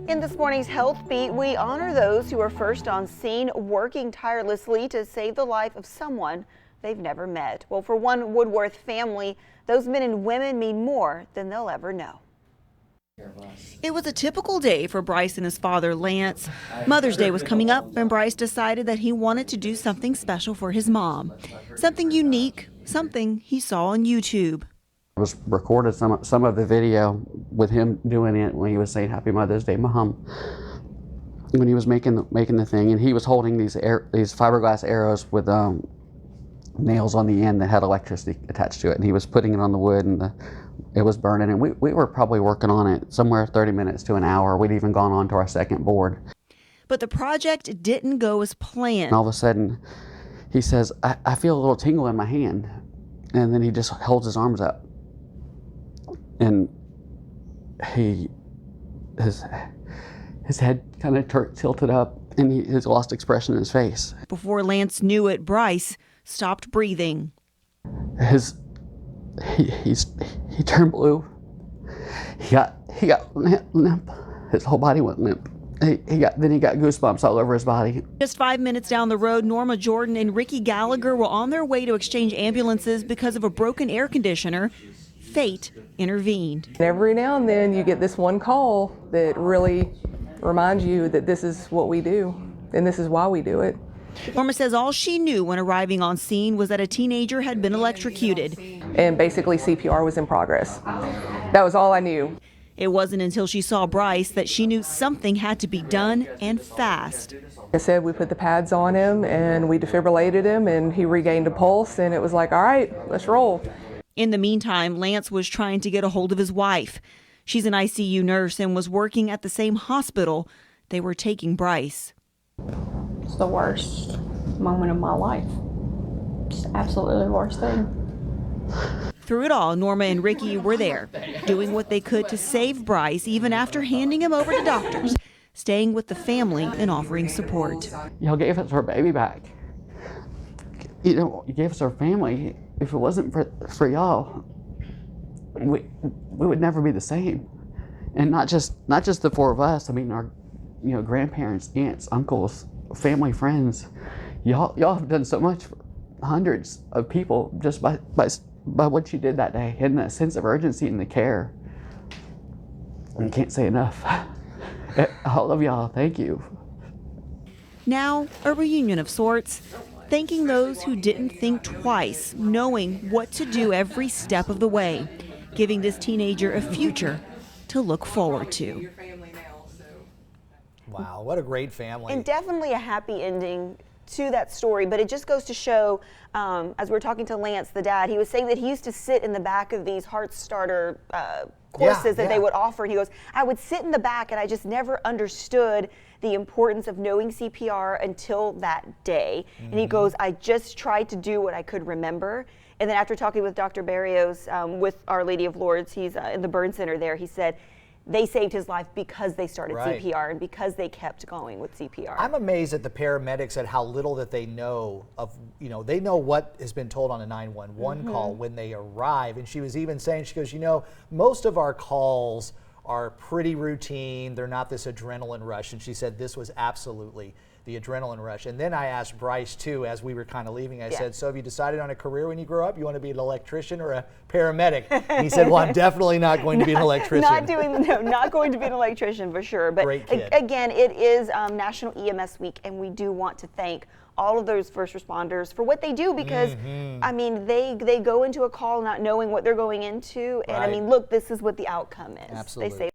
In this morning's Health Beat, we honor those who are first on scene, working tirelessly to save the life of someone they've never met. Well, for one Woodworth family, those men and women mean more than they'll ever know. It was a typical day for Bryce and his father, Lance. Mother's Day was coming up, and Bryce decided that he wanted to do something special for his mom. Something unique, something he saw on YouTube. I was recorded some of the video with him doing it when he was saying Happy Mother's Day, Mom. When he was making the thing, and he was holding these fiberglass arrows with nails on the end that had electricity attached to it, and he was putting it on the wood, and it was burning. And we were probably working on it somewhere 30 minutes to an hour. We'd even gone on to our second board. But the project didn't go as planned. And all of a sudden, he says, I feel a little tingle in my hand, and then he just holds his arms up. And his head kind of tilted up, and he's lost expression in his face. Before Lance knew it, Bryce stopped breathing. He turned blue. He got limp. His whole body went limp. Then he got goosebumps all over his body. Just 5 minutes down the road, Norma Jordan and Ricky Gallagher were on their way to exchange ambulances because of a broken air conditioner. Fate intervened. Every now and then you get this one call that really reminds you that this is what we do and this is why we do it. Norma says all she knew when arriving on scene was that a teenager had been electrocuted. And basically CPR was in progress. That was all I knew. It wasn't until she saw Bryce that she knew something had to be done, and fast. Like I said, we put the pads on him and we defibrillated him, and he regained a pulse, and it was like, all right, let's roll. In the meantime, Lance was trying to get a hold of his wife. She's an ICU nurse and was working at the same hospital they were taking Bryce. It's the worst moment of my life. Just absolutely the worst thing. Through it all, Norma and Ricky were there, doing what they could to save Bryce, even after handing him over to doctors, staying with the family and offering support. Y'all gave us our baby back. You gave us our family. If it wasn't for y'all, we would never be the same. And not just the four of us. I mean, our grandparents, aunts, uncles, family, friends. Y'all have done so much for hundreds of people just by what you did that day, and that sense of urgency and the care. I can't say enough. All of y'all, thank you. Now, a reunion of sorts, thanking those who didn't think twice, knowing what to do every step of the way, giving this teenager a future to look forward to. Wow, what a great family. And definitely a happy ending to that story, but it just goes to show, as we were talking to Lance, the dad, he was saying that he used to sit in the back of these heart starter courses that they would offer. And he goes, I would sit in the back and I just never understood the importance of knowing CPR until that day. And he goes, I just tried to do what I could remember. And then after talking with Dr. Barrios with Our Lady of Lourdes, he's in the burn center there, he said, they saved his life because they started CPR and because they kept going with CPR. I'm amazed at the paramedics at how little that they know of, they know what has been told on a 911 call when they arrive. And she was even saying, she goes, most of our calls are pretty routine. They're not this adrenaline rush. And she said this was absolutely the adrenaline rush. And then I asked Bryce too, as we were kind of leaving, I said, so have you decided on a career when you grow up? You want to be an electrician or a paramedic? And he said, well, I'm definitely not going to be an electrician. Not going to be an electrician for sure. But again, it is National EMS Week, and we do want to thank all of those first responders for what they do, because I mean, they go into a call not knowing what they're going into, and I mean, look, this is what the outcome is. Absolutely. They say